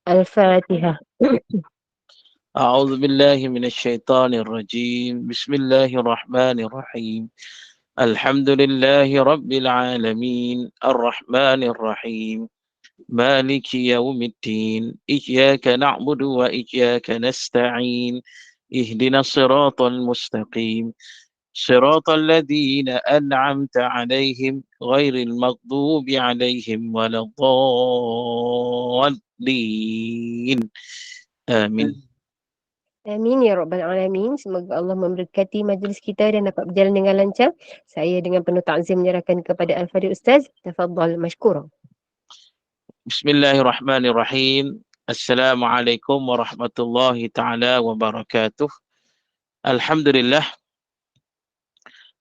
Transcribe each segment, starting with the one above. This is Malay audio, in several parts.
Al-Fatihah. أعوذ بالله من الشيطان الرجيم بسم الله الرحمن الرحيم الحمد لله رب العالمين الرحمن الرحيم مالك يوم الدين إياك نعبد وإياك نستعين اهدنا الصراط المستقيم صراط الذين أنعمت عليهم غير المغضوب عليهم ولا الضالين آمين. Amin ya Rabbal Alamin. Semoga Allah memberkati majlis kita dan dapat berjalan dengan lancar. Saya dengan penuh takzim menyerahkan kepada Al-Fadhil Ustaz. Tafadhal mashkura. بسم الله الرحمن الرحيم السلام عليكم ورحمة الله تعالى وبركاته الحمد لله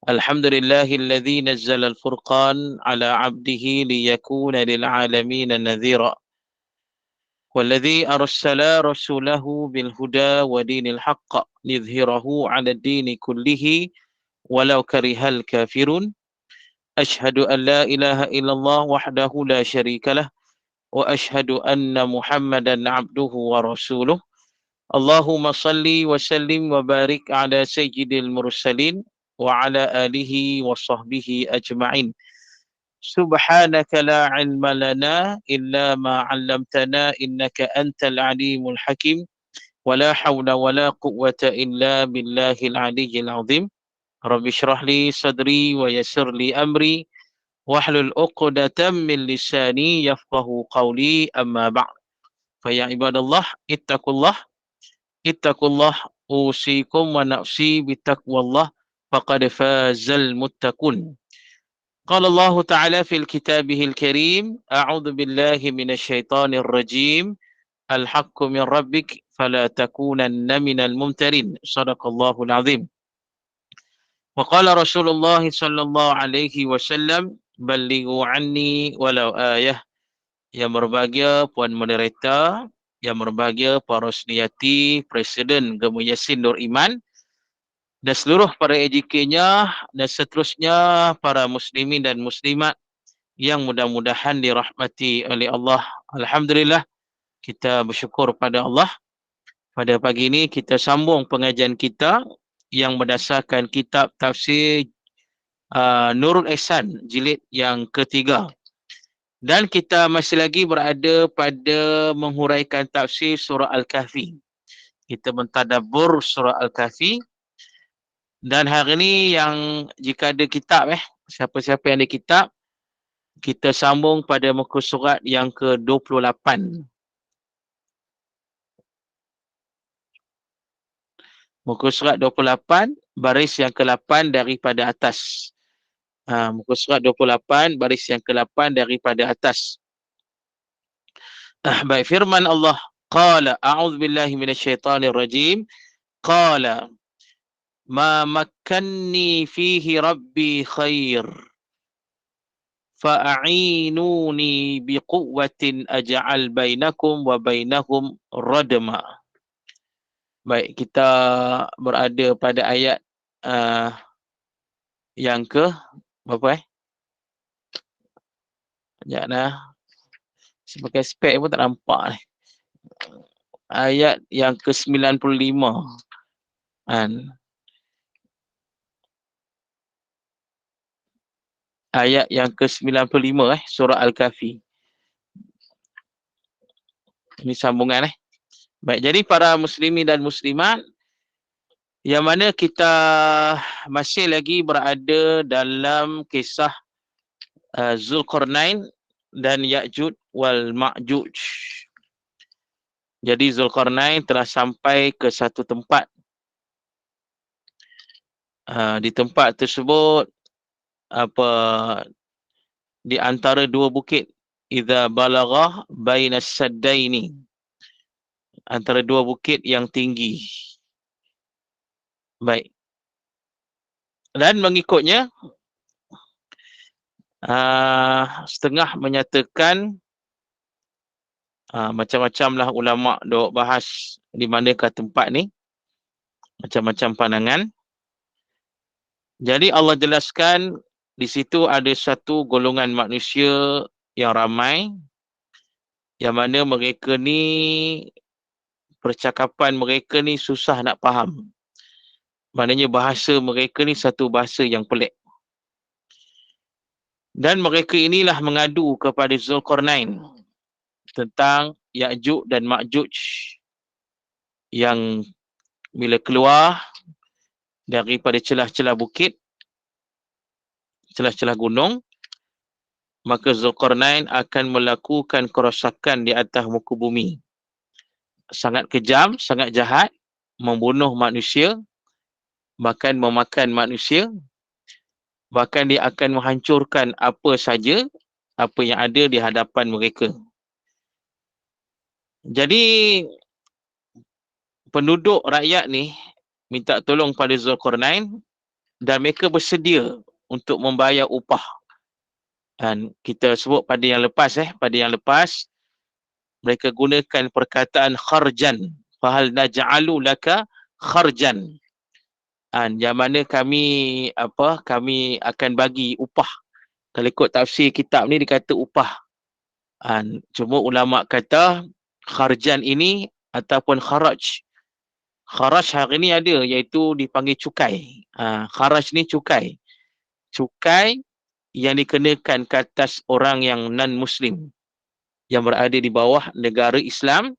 الحمد لله الذي نزل الفرقان على عبده ليكون للعالمين نذيرا والذي أرسل رسوله بالهدى ودين الحق ليظهره على الدين كله ولو كره الكافرون أشهد أن لا إله إلا الله وحده لا شريك له وأشهد أن محمدا عبده ورسوله اللهم صل وسلم وبارك على سيد المرسلين وعلى آله وصحبه أجمعين سبحانك لا علم لنا إلا ما علمتنا إنك أنت العليم الحكيم ولا حول ولا قوة إلا بالله العلي العظيم رب اشرح لي صدري ويسر لي أمري واحلل عقدة من لساني يفقه قولي أما بعد فيا عباد الله اتقوا الله أوصيكم ونفسي بتقوى الله فقد فاز المتقون قال الله تعالى في كتابه الكريم أعوذ بالله من الشيطان الرجيم الحق من ربك فلا تكونن من الممترين صدق الله العظيم وقال رسول الله صلى الله عليه وسلم بلغوا عني ولو آية. Yang berbahagia Puan Moderator, yang berbahagia Puan Rosniati, Presiden Gemu Yasin Nur Iman, dan seluruh para AJK-nya, dan seterusnya para muslimin dan muslimat yang mudah-mudahan dirahmati oleh Allah. Alhamdulillah, kita bersyukur pada Allah. Pada pagi ini kita sambung pengajian kita yang berdasarkan kitab tafsir Nurul Ihsan, jilid yang ketiga. Dan kita masih lagi berada pada menghuraikan tafsir surah Al-Kahfi. Kita mentadabbur surah Al-Kahfi. Dan hari ini yang jika ada kitab, siapa-siapa yang ada kitab, kita sambung pada muka surat yang ke-28. Muka surat 28, baris yang ke-8 daripada atas. Muka surat 28, baris yang ke-8 daripada atas. Baik, firman Allah. Qala, a'udzu billahi minasyaitanir rajim. Qala, ma makkanni fihi rabbi khair. Fa'inuni biquwwatin aj'al bainakum wa bainahum radma. Baik, kita berada pada ayat yang ke berapa Sekejap dah. Sebagai spek pun tak nampak ni. Ayat yang ke-95. Kan? Ayat yang ke-95 surah Al-Kahfi. Ini sambungan Baik, jadi para muslimin dan muslimat yang mana kita masih lagi berada dalam kisah Zulkarnain dan Ya'juj wal Ma'juj. Jadi Zulkarnain telah sampai ke satu tempat. Di tempat tersebut di antara dua bukit, idza balagha bainas saddaini, antara dua bukit yang tinggi. Baik. Dan mengikutnya setengah menyatakan macam-macam lah ulama' dok bahas di manakah tempat ni, macam-macam pandangan. Jadi Allah jelaskan di situ ada satu golongan manusia yang ramai yang mana mereka ni, percakapan mereka ni susah nak faham. Maknanya bahasa mereka ni satu bahasa yang pelik. Dan mereka inilah mengadu kepada Zulkarnain tentang Ya'juj dan Ma'juj yang bila keluar daripada celah-celah bukit, celah-celah gunung, maka Zulkarnain akan melakukan kerosakan di atas muka bumi. Sangat kejam, sangat jahat, membunuh manusia, bahkan memakan manusia, bahkan dia akan menghancurkan apa saja, apa yang ada di hadapan mereka. Jadi, penduduk rakyat ni minta tolong pada Zulkarnain dan mereka bersedia untuk membayar upah. Dan kita sebut pada yang lepas, mereka gunakan perkataan kharjan. Fahal naj'alu laka kharjan. Yang mana kami akan bagi upah. Kalau ikut tafsir kitab ni dikata upah. Cuma ulama kata kharjan ini ataupun kharaj. Kharaj hari ni ada, iaitu dipanggil cukai. Kharaj ni cukai. Cukai yang dikenakan ke atas orang yang non-Muslim yang berada di bawah negara Islam,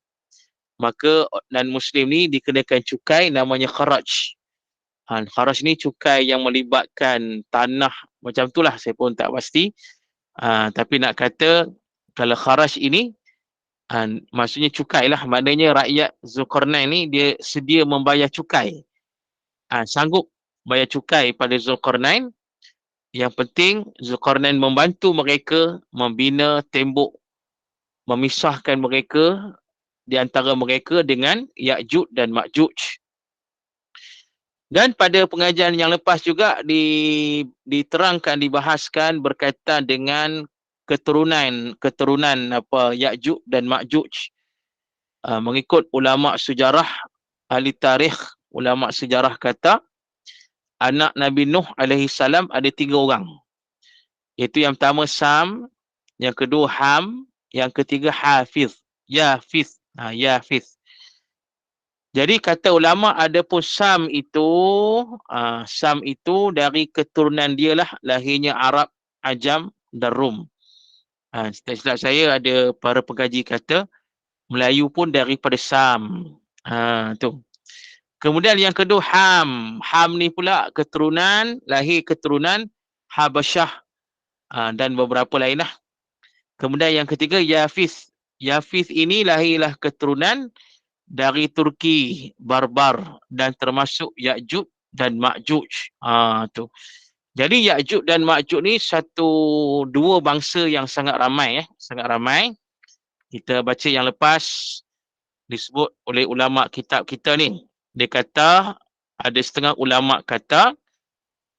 maka non-Muslim ni dikenakan cukai namanya kharaj. Kharaj ni cukai yang melibatkan tanah, macam itulah, saya pun tak pasti. Tapi nak kata, kalau kharaj ini, maksudnya cukai lah, maknanya rakyat Zulkarnain ni dia sedia membayar cukai. Sanggup bayar cukai pada Zulkarnain. Yang penting Zulkarnain membantu mereka membina tembok, memisahkan mereka di antara mereka dengan Ya'juj dan Ma'juj. Dan pada pengajian yang lepas juga diterangkan, dibahaskan berkaitan dengan keturunan Ya'juj dan Ma'juj. Mengikut ulama sejarah, ahli tarikh, ulama sejarah kata anak Nabi Nuh alaihi salam ada 3 orang. Iaitu yang pertama Sam, yang kedua Ham, yang ketiga Hafiz. Yafiz. Jadi kata ulama, adapun Sam itu dari keturunan dia lah lahirnya Arab, Ajam dan Rum. Setakat saya ada para pengkaji kata Melayu pun daripada Sam. Tu. Kemudian yang kedua Ham. Ham ni pula lahir keturunan Habasyah dan beberapa lain lah. Kemudian yang ketiga Yafiz. Yafiz ini lahirlah keturunan dari Turki, Barbar, dan termasuk Ya'juj dan Ma'juj. Tu. Jadi Ya'juj dan Ma'juj ni dua bangsa yang sangat ramai. Sangat ramai. Kita baca yang lepas disebut oleh ulama kitab kita ni. Dia kata, ada setengah ulama kata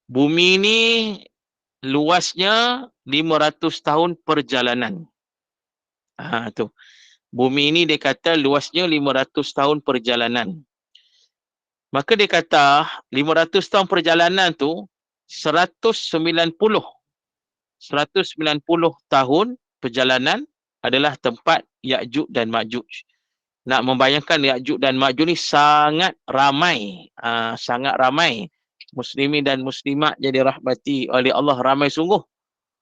bumi ni luasnya 500 tahun perjalanan. Tu. Bumi ini dia kata luasnya 500 tahun perjalanan. Maka dia kata 500 tahun perjalanan tu 190 tahun perjalanan adalah tempat Ya'juj dan Ma'juj. Nak membayangkan Ya'juj dan Ma'juj ni sangat ramai. Sangat ramai. Muslimin dan muslimat jadi rahmati oleh Allah, ramai sungguh.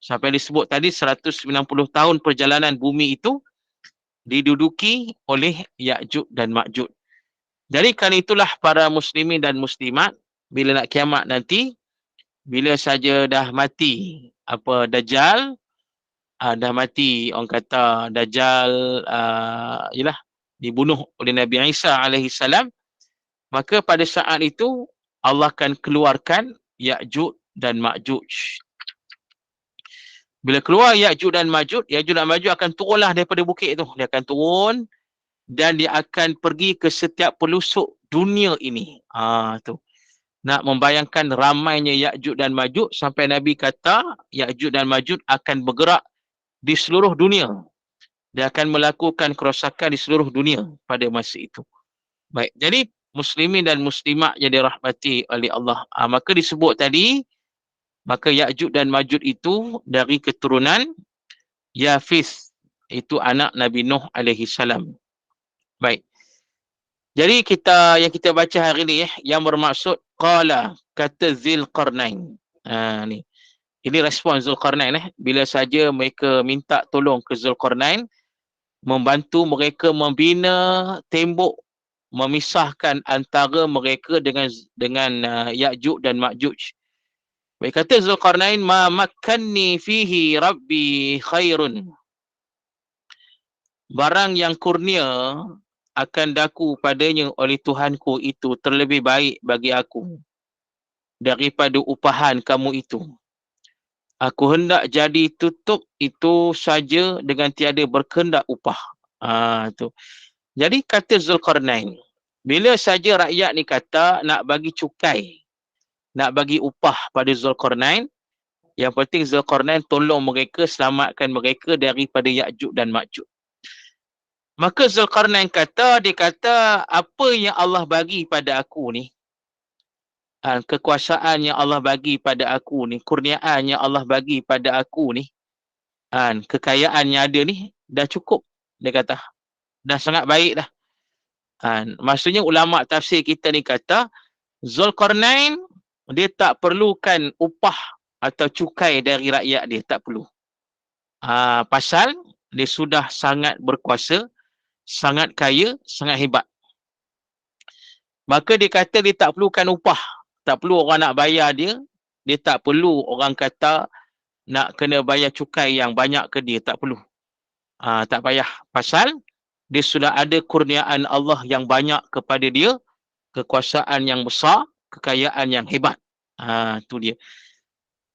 Sampai disebut tadi 190 tahun perjalanan bumi itu diduduki oleh Ya'juj dan Ma'juj. Jadi kan itulah para muslimin dan muslimat, bila nak kiamat nanti, bila saja dah mati Dajjal, dah mati, orang kata Dajjal dibunuh oleh Nabi Isa alaihi salam, maka pada saat itu Allah akan keluarkan Ya'juj dan Ma'juj. Bila keluar Ya'juj dan Ma'juj akan turunlah daripada bukit tu. Dia akan turun dan dia akan pergi ke setiap pelosok dunia ini. Tu. Nak membayangkan ramainya Ya'juj dan Ma'juj, sampai Nabi kata Ya'juj dan Ma'juj akan bergerak di seluruh dunia. Dia akan melakukan kerosakan di seluruh dunia pada masa itu. Baik, jadi muslimin dan muslimat yang dirahmati oleh Allah. Maka disebut tadi, maka Ya'juj dan Ma'juj itu dari keturunan Yafiz. Itu anak Nabi Nuh alaihi salam. Baik. Jadi yang kita baca hari ni yang bermaksud qala, kata Zulkarnain. Ni. Ini respon Zulkarnain bila saja mereka minta tolong ke Zulkarnain membantu mereka membina tembok memisahkan antara mereka dengan Ya'juj dan Ma'juj. Baik, kata Zulkarnain, ma makkanni fihi rabbi khairun. Barang yang kurnia akan daku padanya oleh Tuhanku itu terlebih baik bagi aku daripada upahan kamu itu. Aku hendak jadi tutup itu saja dengan tiada berkehendak upah. Tu. Jadi kata Zulkarnain, bila saja rakyat ni kata nak bagi cukai, nak bagi upah pada Zulkarnain, yang penting Zulkarnain tolong mereka, selamatkan mereka daripada Ya'juj dan Ma'juj. Maka Zulkarnain kata, dia kata, apa yang Allah bagi pada aku ni, kekuasaan yang Allah bagi pada aku ni, kurniaan yang Allah bagi pada aku ni, kekayaan yang ada ni, dah cukup. Dia kata, dah sangat baik dah. Maksudnya ulama' tafsir kita ni kata, Zulkarnain, dia tak perlukan upah atau cukai dari rakyat dia, tak perlu. Pasal dia sudah sangat berkuasa, sangat kaya, sangat hebat. Maka dia kata dia tak perlukan upah, tak perlu orang nak bayar dia, dia tak perlu orang kata nak kena bayar cukai yang banyak ke dia, tak perlu. Tak payah, pasal dia sudah ada kurniaan Allah yang banyak kepada dia, kekuasaan yang besar, kekayaan yang hebat. Tu dia.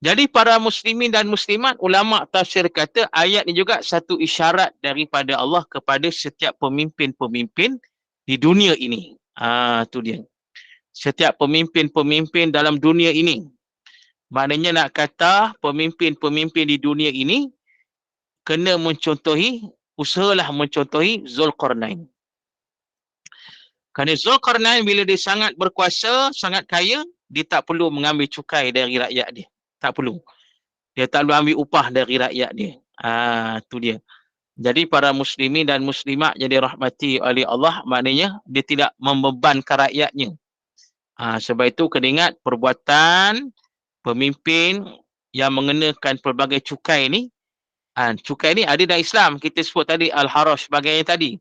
Jadi para muslimin dan muslimat, ulama' tafsir kata ayat ni juga satu isyarat daripada Allah kepada setiap pemimpin-pemimpin di dunia ini. Tu dia. Setiap pemimpin-pemimpin dalam dunia ini. Maknanya nak kata pemimpin-pemimpin di dunia ini kena mencontohi, usahalah mencontohi Zulkarnain. Kerana Zulkarnain bila dia sangat berkuasa, sangat kaya, dia tak perlu mengambil cukai dari rakyat dia. Tak perlu. Dia tak perlu ambil upah dari rakyat dia. Tu dia. Jadi para muslimin dan muslimat yang dirahmati oleh Allah, maknanya dia tidak membebankan rakyatnya. Sebab itu kena ingat perbuatan pemimpin yang mengenakan pelbagai cukai ni, cukai ni ada dalam Islam. Kita sebut tadi Al-Haraj sebagainya tadi.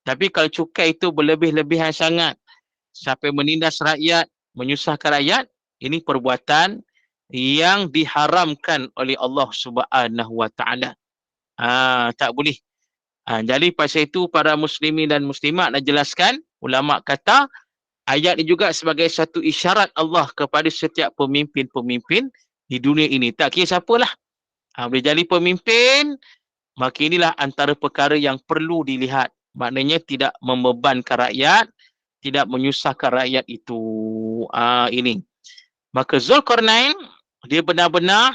Tapi kalau cukai itu berlebih-lebihan sangat, sampai menindas rakyat, menyusahkan rakyat, ini perbuatan yang diharamkan oleh Allah Subhanahu Wa Taala. Tak boleh. Jadi pasal itu para muslimin dan muslimat nak jelaskan, ulama kata ayat ini juga sebagai satu isyarat Allah kepada setiap pemimpin-pemimpin di dunia ini. Tak kira siapalah. Boleh jadi pemimpin, maka inilah antara perkara yang perlu dilihat. Maknanya tidak membebankan rakyat, tidak menyusahkan rakyat itu. Ini. Maka Zulkarnain, dia benar-benar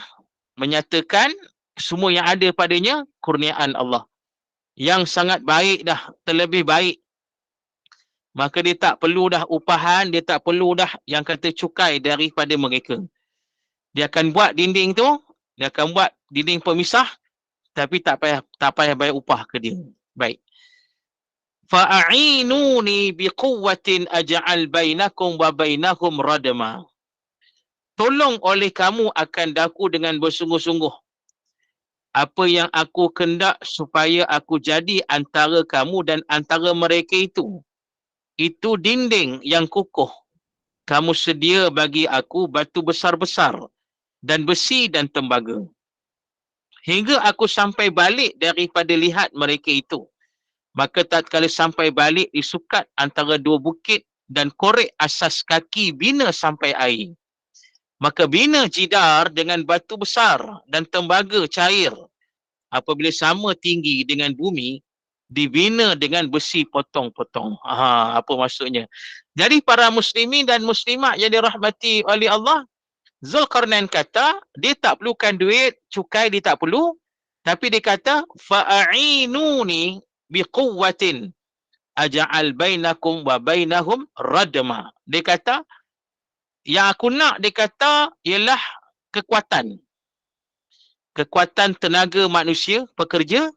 menyatakan semua yang ada padanya kurniaan Allah. Yang sangat baik dah, terlebih baik. Maka dia tak perlu dah upahan, dia tak perlu dah yang kata cukai daripada mereka. Dia akan buat dinding tu, dia akan buat dinding pemisah, tapi tak payah bayar upah ke dia. Baik. Fa'inuni biquwwatin aj'al bainakum wa bainahum radma. Tolong oleh kamu akan daku dengan bersungguh-sungguh apa yang aku kendak supaya aku jadi antara kamu dan antara mereka itu. Itu dinding yang kukuh. Kamu sedia bagi aku batu besar-besar dan besi dan tembaga. Hingga aku sampai balik daripada lihat mereka itu. Maka tatkala sampai balik disukat antara dua bukit dan korek asas kaki bina sampai air. Maka bina jidar dengan batu besar dan tembaga cair. Apabila sama tinggi dengan bumi, dibina dengan besi potong-potong. Apa maksudnya? Jadi para muslimin dan muslimat yang dirahmati oleh Allah, Zulkarnain kata, dia tak perlukan duit, cukai dia tak perlu. Tapi dia kata, fa'inuni biquwwatin aj'al bainakum wa bainahum radma. Dia kata, yang aku nak, dia kata, ialah kekuatan. Kekuatan tenaga manusia, pekerja,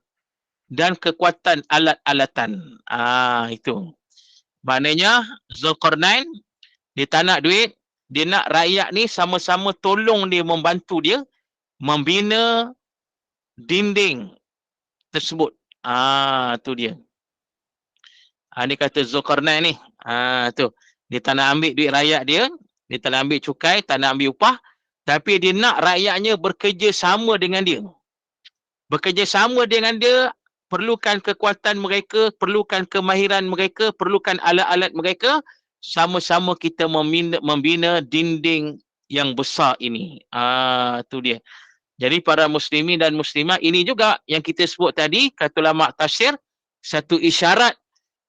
dan kekuatan alat-alatan. Itu. Maknanya Zulkarnain dia tak nak duit, dia nak rakyat ni sama-sama tolong dia, membantu dia membina dinding tersebut. Tu dia. Ni kata Zulkarnain ni. Tu. Dia tak nak ambil duit rakyat dia tak nak ambil cukai, tak nak ambil upah, tapi dia nak rakyatnya bekerja sama dengan dia. Bekerjasama dengan dia, perlukan kekuatan mereka, perlukan kemahiran mereka, perlukan alat-alat mereka, sama-sama kita membina dinding yang besar ini. Tu dia. Jadi para muslimin dan muslimat, ini juga yang kita sebut tadi, kata ulama tafsir, satu isyarat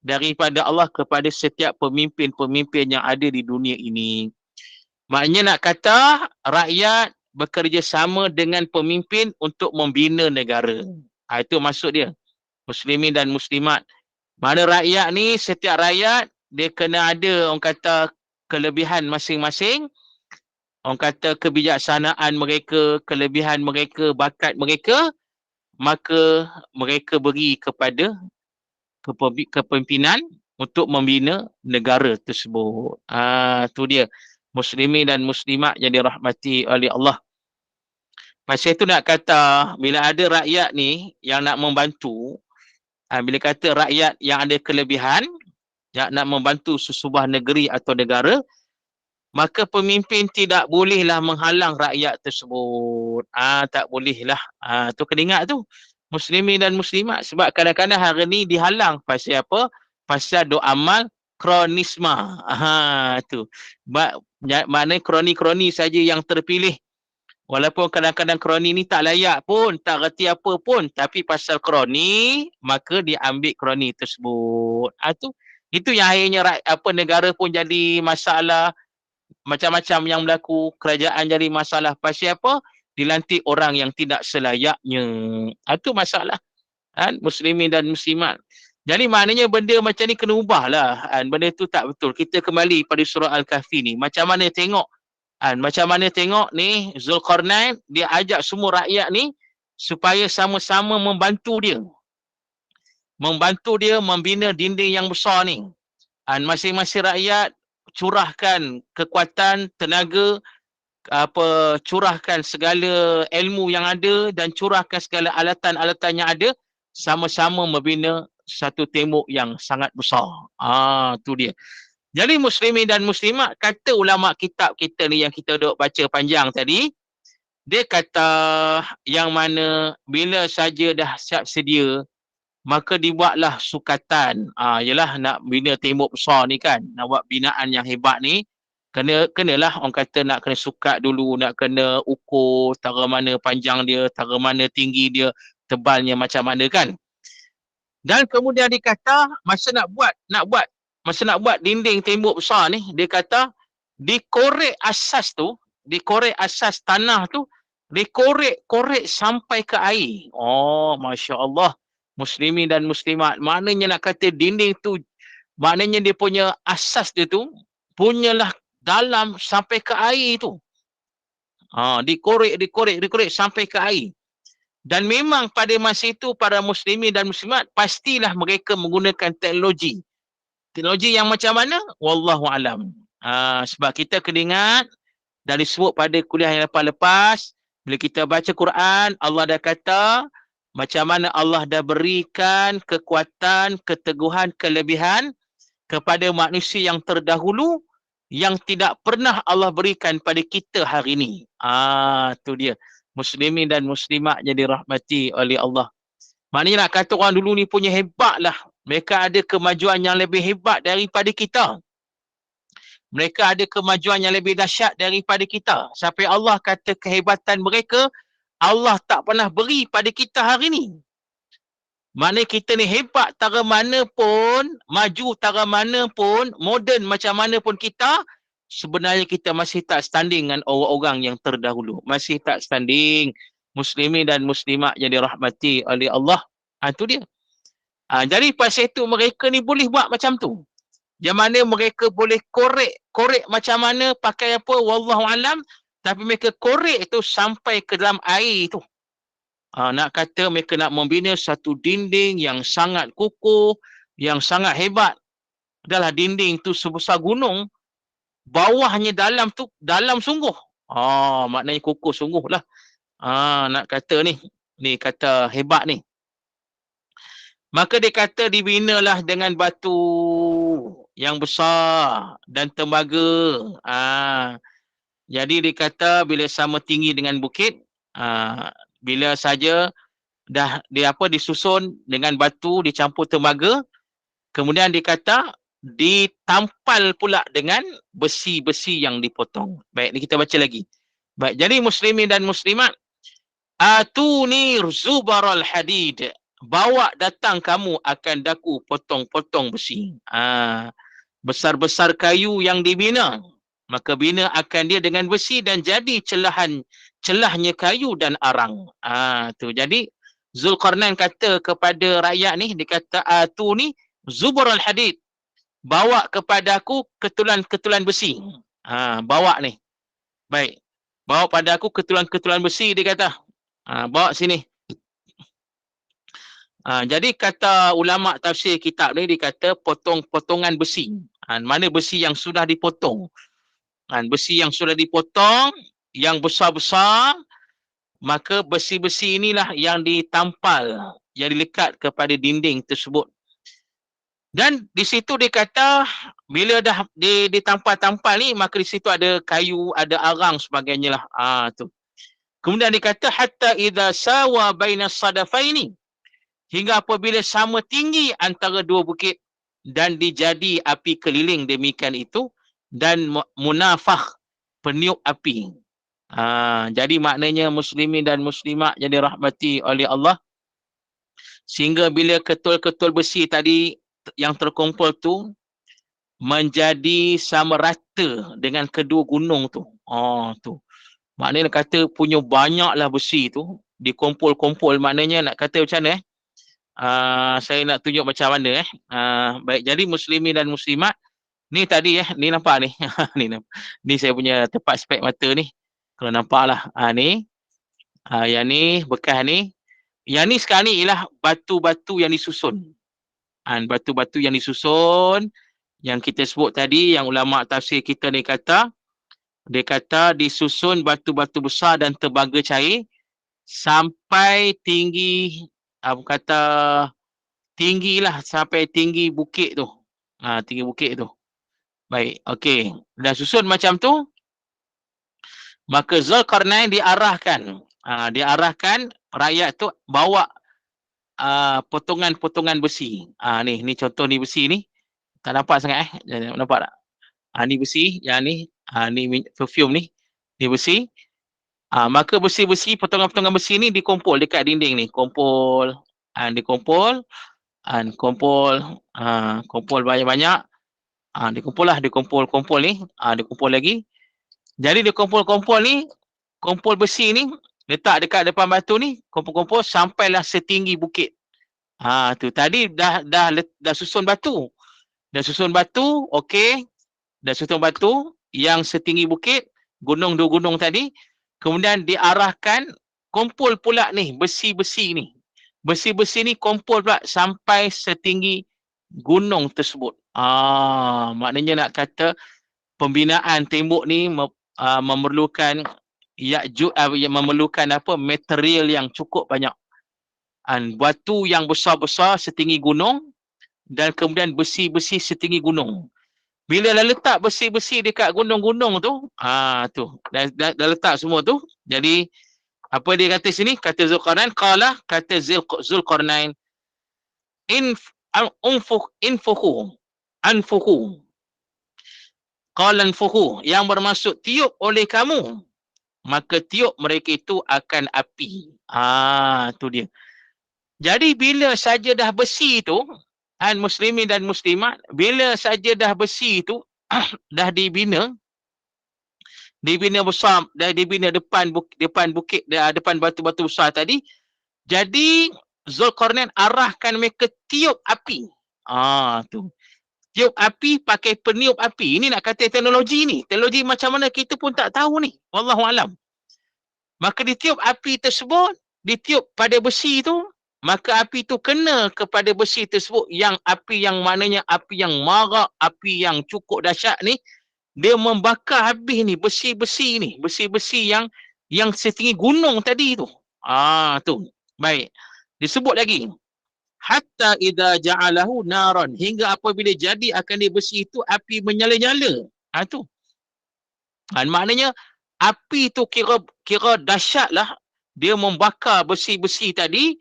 daripada Allah kepada setiap pemimpin-pemimpin yang ada di dunia ini. Maknanya nak kata rakyat bekerjasama dengan pemimpin untuk membina negara. Itu maksud dia. Muslimin dan muslimat. Mana rakyat ni, setiap rakyat, dia kena ada, orang kata, kelebihan masing-masing. Orang kata kebijaksanaan mereka, kelebihan mereka, bakat mereka, maka mereka beri kepada kepimpinan untuk membina negara tersebut. Tu dia. Muslimin dan muslimat yang dirahmati oleh Allah. Pasal itu nak kata, bila ada rakyat ni yang nak membantu, bila kata rakyat yang ada kelebihan, yang nak membantu sesebuah negeri atau negara, maka pemimpin tidak bolehlah menghalang rakyat tersebut. Tak bolehlah. Tu kena ingat tu. Muslimin dan muslimat. Sebab kadang-kadang hari ni dihalang. Pasal apa? Pasal duk amal kronisma. Tu. Maknanya kroni-kroni saja yang terpilih. Walaupun kadang-kadang kroni ni tak layak pun, tak reti apa pun, tapi pasal kroni, maka diambil kroni tersebut. Itu yang akhirnya negara pun jadi masalah, macam-macam yang berlaku, kerajaan jadi masalah. Pasal apa? Dilantik orang yang tidak selayaknya. Itu masalah. Muslimin dan muslimat. Jadi maknanya benda macam ni kena ubahlah. Benda tu tak betul. Kita kembali pada surah Al-Kahfi ni. Macam mana tengok ni Zulkarnain dia ajak semua rakyat ni supaya sama-sama membantu dia. Membantu dia membina dinding yang besar ni. Masing-masing rakyat curahkan kekuatan, tenaga, curahkan segala ilmu yang ada dan curahkan segala alatan-alatan yang ada, sama-sama membina satu tembok yang sangat besar. Tu dia. Jadi muslimin dan muslimat, kata ulama kitab kita ni yang kita duk baca panjang tadi, dia kata yang mana bila saja dah siap sedia, maka dibuatlah sukatan. Yalah nak bina tembok besar ni kan, nak buat binaan yang hebat ni, kenalah orang kata nak kena sukat dulu, nak kena ukur tara mana panjang dia, tara mana tinggi dia, tebalnya macam mana kan. Dan kemudian dikata masa nak buat dinding tembok besar ni, dia kata dikorek asas tanah tu, dikorek sampai ke air. Masya Allah. Muslimin dan muslimat, maknanya nak kata dinding tu, maknanya dia punya asas dia tu punyalah dalam sampai ke air tu. Dikorek sampai ke air. Dan memang pada masa itu para muslimin dan muslimat pastilah mereka menggunakan teknologi. Teknologi yang macam mana? Wallahu alam. Sebab kita kena ingat dan disebut pada kuliah yang lepas-lepas, bila kita baca Quran, Allah dah kata macam mana Allah dah berikan kekuatan, keteguhan, kelebihan kepada manusia yang terdahulu yang tidak pernah Allah berikan pada kita hari ini. Tu dia. Muslimin dan muslimat yang dirahmati oleh Allah. Maknanya nak kata orang dulu ni punya hebat lah. Mereka ada kemajuan yang lebih hebat daripada kita. Mereka ada kemajuan yang lebih dahsyat daripada kita. Sampai Allah kata kehebatan mereka, Allah tak pernah beri pada kita hari ni. Maknanya kita ni hebat tara mana pun, maju tara mana pun, moden macam mana pun kita, sebenarnya kita masih tak standing dengan orang-orang yang terdahulu. Masih tak standing. Muslimin dan muslimat yang dirahmati oleh Allah. Itu dia. Jadi pasal itu mereka ni boleh buat macam tu. Yang mana mereka boleh korek macam mana, pakai apa, wallahu alam. Tapi mereka korek tu sampai ke dalam air tu. Nak kata mereka nak membina satu dinding yang sangat kukuh, yang sangat hebat. Adalah dinding tu sebesar gunung, bawahnya dalam tu dalam sungguh. Maknanya kukuh sungguh lah. Nak kata ni kata hebat ni. Maka dia kata dibinalah dengan batu yang besar dan tembaga. Jadi dia kata bila sama tinggi dengan bukit, bila saja dah disusun dengan batu dicampur tembaga, kemudian dikata ditampal pula dengan besi-besi yang dipotong. Baik, ni kita baca lagi. Baik, jadi muslimin dan muslimat, atuni zubaral hadid. Bawa datang kamu akan daku potong-potong besi. Besar-besar kayu yang dibina. Maka bina akan dia dengan besi dan jadi celahnya kayu dan arang. Jadi Zulkarnain kata kepada rakyat ni, dia kata atuni zubaral hadid. Bawa kepada aku ketulan-ketulan besi. Bawa ni. Baik. Bawa pada aku ketulan-ketulan besi, dia kata. Bawa sini. Jadi kata ulama tafsir kitab ni, dia kata potongan besi. Mana besi yang sudah dipotong. Besi yang sudah dipotong, yang besar-besar, maka besi-besi inilah yang ditampal, yang dilekat kepada dinding tersebut. Dan di situ dia kata, bila dah ditampal-tampal ni, maka di situ ada kayu, ada arang sebagainya lah. Tu. Kemudian dia kata, hatta idza sawa baina sadafaini. Hingga apabila sama tinggi antara dua bukit dan dijadi api keliling demikian itu dan munafakh, peniup api. Jadi maknanya muslimin dan muslimat yang dirahmati oleh Allah, sehingga bila ketul-ketul besi tadi yang terkumpul tu menjadi sama rata dengan kedua gunung tu. Tu. Maknanya nak kata punya banyaklah besi tu dikumpul-kumpul. Maknanya nak kata macam mana saya nak tunjuk macam mana baik, jadi muslimin dan muslimat ni tadi ni nampak ni. ni saya punya tepat spek mata ni. Kalau nampaklah ni yang ni bekas ni. Yang ni sekarang ni ialah batu-batu yang disusun. Batu-batu yang disusun yang kita sebut tadi, yang ulama tafsir kita ni kata, dia kata disusun batu-batu besar dan tembaga cair sampai tinggi tinggilah sampai tinggi bukit tu. Tinggi bukit tu. Baik, okey. Dah susun macam tu, maka Zulkarnain diarahkan. Diarahkan rakyat tu bawa potongan-potongan besi. Ni contoh ni besi ni. Tak nampak sangat nampak tak? Ni besi, yang ni ni perfume ni. Ni besi. Maka besi-besi, potongan-potongan besi ni dikumpul dekat dinding ni. Kumpul. Dikumpul. Kumpul banyak-banyak. Dikumpul ni. Dikumpul lagi. Jadi dikumpul-kumpul ni, kumpul besi ni, letak dekat depan batu ni, kumpul-kumpul sampailah setinggi bukit. Tu tadi dah susun batu. Dah susun batu, okey. Dah susun batu yang setinggi bukit, dua gunung tadi. Kemudian diarahkan kumpul pula ni besi-besi ni. Besi-besi ni kumpul pula sampai setinggi gunung tersebut. Maknanya nak kata pembinaan tembok ni memerlukan memerlukan material yang cukup banyak. Batu yang besar-besar setinggi gunung dan kemudian besi-besi setinggi gunung. Bila dah letak besi-besi dekat gunung-gunung tu, tu dah letak semua tu. Jadi apa dia kata sini? Kata Zulkarnain, kata Zulkarnain, anfuhu. Qala anfuhu, yang bermaksud tiup oleh kamu, maka tiup mereka itu akan api. Tu dia. Jadi bila saja dah besi tu, muslimin dan muslimat, bila saja dah besi tu dah dibina besar, dah dibina depan bukit, depan batu-batu besar tadi, jadi Zulkarnain arahkan mereka tiup api. Tu. Tiup api pakai peniup api. Ini nak kata teknologi ni. Teknologi macam mana kita pun tak tahu ni. Wallahualam. Maka ditiup api tersebut ditiup pada besi tu, maka api tu kena kepada besi tersebut, yang api yang maknanya api yang marak, api yang cukup dahsyat ni, dia membakar habis ni besi-besi ni, besi-besi yang setinggi gunung tadi tu. Tu. Baik. Disebut lagi, hatta idza ja'alahu naran, hingga apabila jadi akan dia besi itu api menyala-nyala. Tu. Maknanya api tu kira dahsyatlah, dia membakar besi-besi tadi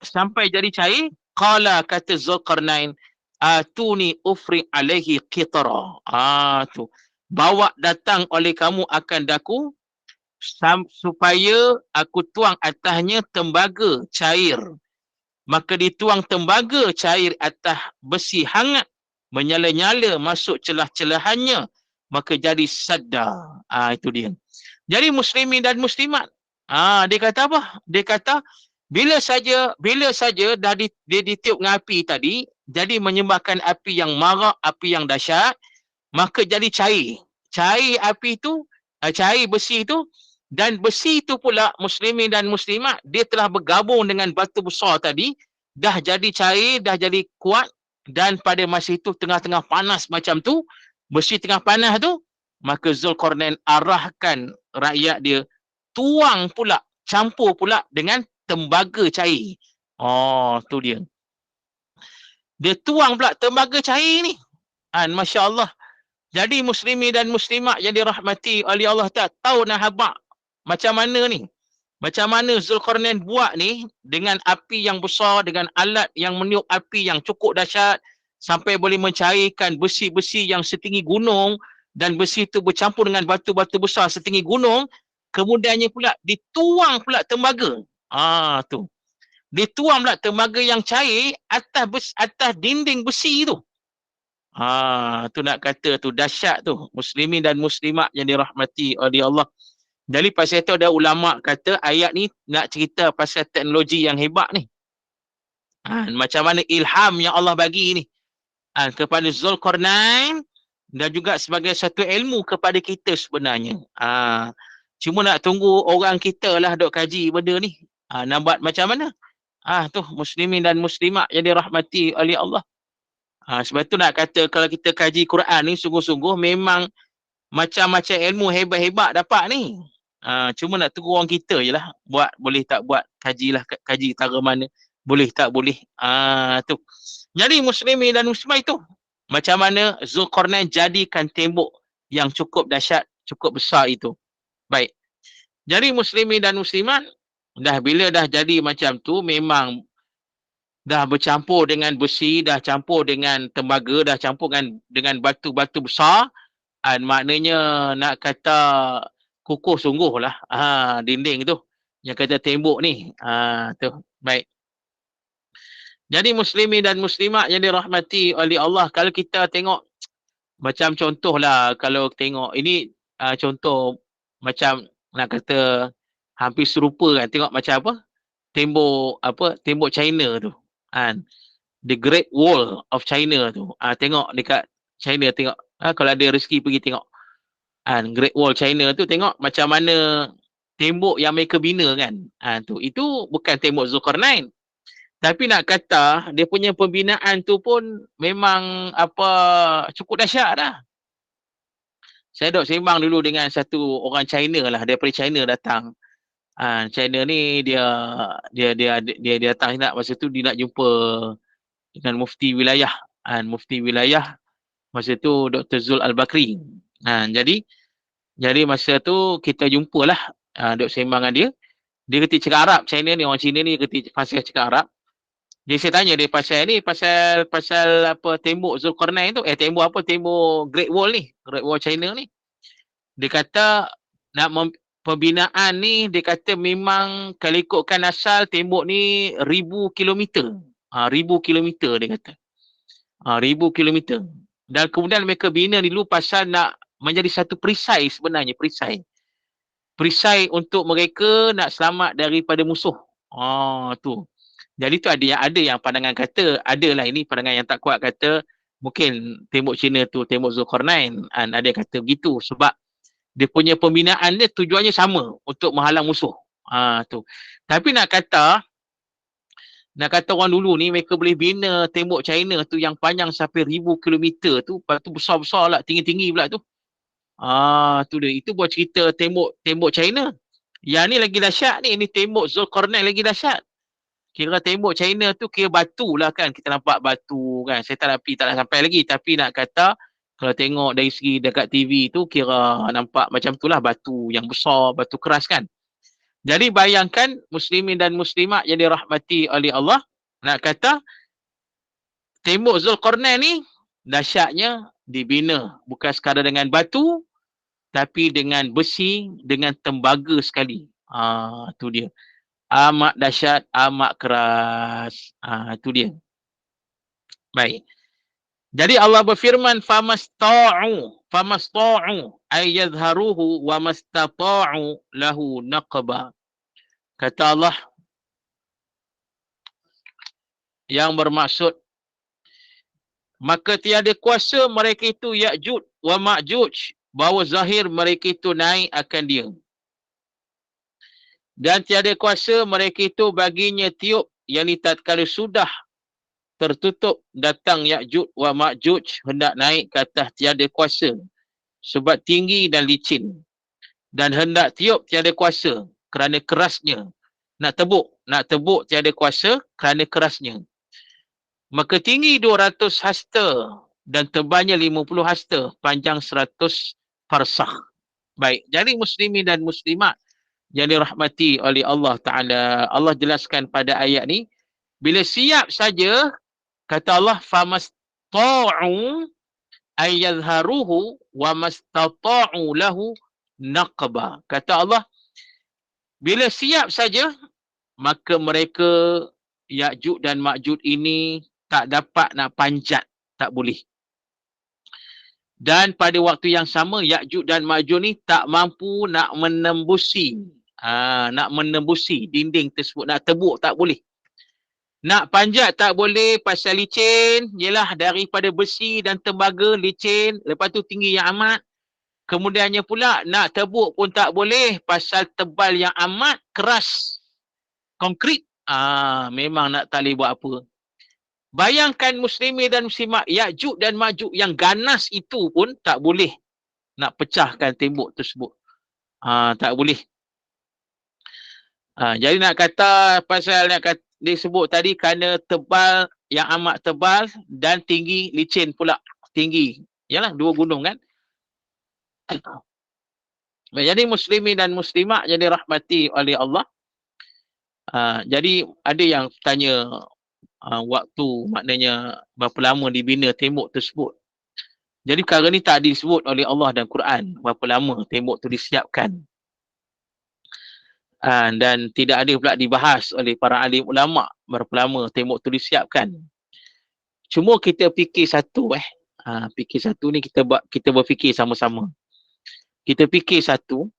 sampai jadi cair. Qala, kata Zulkarnain, atuni ufri alaihi qitara. Tu. Bawa datang oleh kamu akan daku supaya aku tuang atasnya tembaga cair. Maka dituang tembaga cair atas besi hangat, menyala-nyala masuk celah-celahannya, maka jadi sadda. Itu dia. Jadi muslimin dan muslimat, dia kata apa? Dia kata bila saja dia ditiup dengan api tadi, jadi menyebabkan api yang marak, api yang dahsyat, maka jadi cair. Cair api itu, cair besi itu, dan besi itu pula muslimin dan muslimat, dia telah bergabung dengan batu besar tadi, dah jadi cair, dah jadi kuat, dan pada masa itu tengah-tengah panas macam tu, besi tengah panas tu, maka Zulkarnain arahkan rakyat dia tuang pula, campur pula dengan tembaga cair. Tu dia. Dia tuang pula tembaga cair ni. Masya Allah. Jadi muslimin dan muslimat yang dirahmati oleh Allah Ta'ala, tahu nak habaq macam mana ni? Macam mana Zulkarnain buat ni dengan api yang besar, dengan alat yang meniup api yang cukup dahsyat sampai boleh mencairkan besi-besi yang setinggi gunung, dan besi itu bercampur dengan batu-batu besar setinggi gunung, kemudiannya pula dituang pula tembaga. Tu. Dituang pula tembaga yang cair atas dinding besi tu. Tu nak kata tu dahsyat tu, muslimin dan muslimat yang dirahmati oleh Allah. Jadi pasal itu ada ulama kata ayat ni nak cerita pasal teknologi yang hebat ni. Macam mana ilham yang Allah bagi ni kepada Zulkarnain, dan juga sebagai satu ilmu kepada kita sebenarnya. Cuma nak tunggu orang kita lah duk kaji benda ni. Nak buat macam mana? Tu muslimin dan muslimat yang dirahmati oleh Allah. Sebab tu nak kata kalau kita kaji Quran ni sungguh-sungguh memang macam-macam ilmu hebat-hebat dapat ni. Cuma nak tunggu orang kita je lah buat, boleh tak buat, kajilah, kaji cara mana, boleh tak boleh. Tu. Jadi muslimin dan muslimat itu, macam mana Zulkarnain jadikan tembok yang cukup dahsyat, cukup besar itu. Baik. Jadi muslimin dan muslimat, bila dah jadi macam tu, memang dah bercampur dengan besi, dah campur dengan tembaga, dah campur dengan batu-batu besar. Maknanya nak kata kukuh sungguh lah dinding tu, yang kata tembok ni. Tu. Baik. Jadi muslimin dan muslimat yang dirahmati oleh Allah, kalau kita tengok macam contohlah, kalau tengok ini contoh macam nak kata hampir serupa kan, tengok macam apa? Tembok China tu. The Great Wall of China tu. Tengok dekat China, tengok. Kalau ada rezeki pergi tengok. Great Wall China tu, tengok macam mana tembok yang mereka bina kan. Tu. Itu bukan tembok Zulkarnain. Tapi nak kata dia punya pembinaan tu pun memang cukup dahsyat dah. Saya duk sembang dulu dengan satu orang China lah, daripada China datang. China ni dia datang nak, masa tu dia nak jumpa dengan mufti wilayah. Mufti wilayah masa tu Dr. Zul Al-Bakri. Jadi masa tu kita jumpalah, duk sembang dengan dia. Dia kata cakap Arab. China ni, orang Cina ni kata pasal cakap Arab. Jadi saya tanya dia pasal apa tembok Zulkarnain tu, tembok Great Wall ni, Great Wall China ni. Dia kata pembinaan ni, dia kata memang kalau ikutkan asal tembok ni 1000 kilometer. 1000 kilometer dia kata. 1000 kilometer. Dan kemudian mereka bina dulu pasal nak menjadi satu perisai sebenarnya, perisai untuk mereka nak selamat daripada musuh. Tu. Jadi tu ada yang pandangan kata, adalah ini pandangan yang tak kuat, kata mungkin tembok Cina tu tembok Zulkarnain. Ada yang kata begitu sebab dia punya pembinaan dia tujuannya sama, untuk menghalang musuh. Tu. Tapi nak kata orang dulu ni mereka boleh bina tembok China tu yang panjang sampai 1,000 kilometer tu, lepas tu besar-besar lah, tinggi-tinggi pula tu. Tu dia. Itu buat cerita tembok China. Yang ni lagi dahsyat ni tembok Zulkarnain lagi dahsyat. Kira tembok China tu kira batu lah kan. Kita nampak batu kan. Saya tak nak sampai lagi. Tapi nak kata, kalau tengok dari segi dekat TV tu, kira nampak macam tu lah batu yang besar, batu keras kan. Jadi bayangkan muslimin dan muslimat yang dirahmati oleh Allah. Nak kata, tembok Zulkarnain ni dahsyatnya dibina. Bukan sekadar dengan batu, tapi dengan besi, dengan tembaga sekali. Tu dia. Amat dahsyat, amat keras. Itu dia. Baik. Jadi Allah berfirman, famasta'u ay yadhharuhu wa mastata'u lahu naqba. Kata Allah, yang bermaksud, maka tiada kuasa mereka itu Ya'juj wa Ma'juj, bahawa zahir mereka itu naik akan dia. Dan tiada kuasa mereka itu baginya tiup, yang tatkala sudah tertutup datang Ya'juj wa Ma'juj hendak naik ke atas, tiada kuasa sebab tinggi dan licin, dan hendak tiup tiada kuasa kerana kerasnya, nak tebuk tiada kuasa kerana kerasnya. Maka tinggi 200 hasta dan tebalnya 50 hasta, panjang 100 farsakh. Baik, jadi muslimin dan muslimat yang dirahmati oleh Allah Ta'ala, Allah jelaskan pada ayat ni, bila siap saja, kata Allah, famasta'u ayyadharuhu wa mastata'u lahu naqba. Kata Allah, bila siap saja, maka mereka Ya'juj dan Ma'juj ini tak dapat nak panjat, tak boleh. Dan pada waktu yang sama, Ya'juj dan Ma'juj ni tak mampu nak menembusi dinding tersebut, nak tebuk tak boleh. Nak panjat tak boleh pasal licin, ialah daripada besi dan tembaga licin, lepas tu tinggi yang amat. Kemudiannya pula nak tebuk pun tak boleh pasal tebal yang amat keras. Konkrit. Memang nak tak boleh buat apa. Bayangkan muslimin dan muslimat, Ya'juj dan Ma'juj yang ganas itu pun tak boleh nak pecahkan tembok tersebut. Tak boleh. Jadi nak kata, pasal nak kata, disebut tadi kerana tebal, yang amat tebal dan tinggi, licin pula. Tinggi. Yalah, dua gunung kan. Jadi muslimin dan muslimat yang dirahmati oleh Allah. Jadi ada yang tanya, waktu maknanya berapa lama dibina tembok tersebut. Jadi perkara ni tak disebut oleh Allah dan Quran berapa lama tembok tu disiapkan. Dan tidak ada pula dibahas oleh para alim ulama berapa lama tembok tu disiapkan. Cuma kita fikir satu fikir satu ni kita berfikir sama-sama. Kita fikir satu,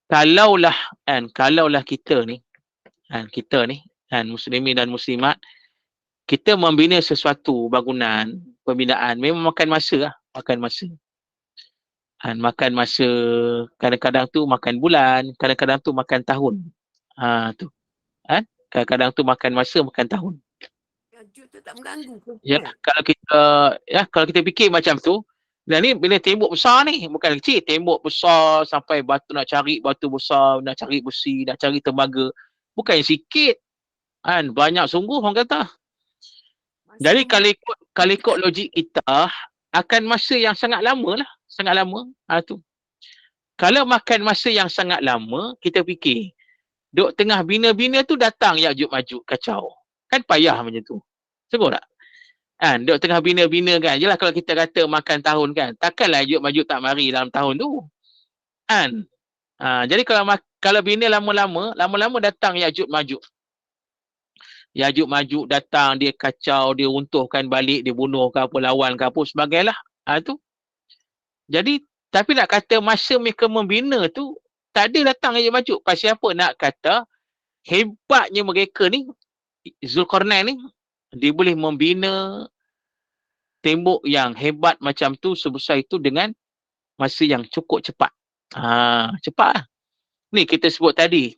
kalaulah kita ni muslimin dan muslimat, kita membina sesuatu bangunan, pembinaan, memang makan masa. Makan masa, kadang-kadang tu makan bulan, kadang-kadang tu makan tahun. Kadang-kadang tu makan masa, makan tahun. Tu tak mengganggu ke? Kalau kita fikir macam tu, dan ni bila tembok besar ni, bukan kecil, tembok besar sampai nak cari batu besar, nak cari besi, nak cari tembaga, bukan sikit. Banyak sungguh orang kata. Jadi kalau ikut logik kita, akan masa yang sangat lama lah. Sangat lama. Tu. Kalau makan masa yang sangat lama, kita fikir, duk tengah bina-bina tu datang Ya'juj Ma'juj, kacau. Kan payah macam tu. Sungguh tak? Duk tengah bina-bina kan. Yelah kalau kita kata makan tahun kan, takkanlah Ya'juj Ma'juj tak mari dalam tahun tu. Jadi kalau bina lama-lama datang Ya'juj Ma'juj. Ya'juj Ma'juj datang, dia kacau, dia runtuhkan balik, dia bunuh ke apa, lawan ke apa, sebagailah. Tu. Jadi, tapi nak kata masa mereka membina tu, tak ada datang Ya'juj Ma'juj. Pasal apa? Nak kata, hebatnya mereka ni, Zulkarnain ni, dia boleh membina tembok yang hebat macam tu, sebesar itu dengan masa yang cukup cepat. Cepat lah. Ni kita sebut tadi,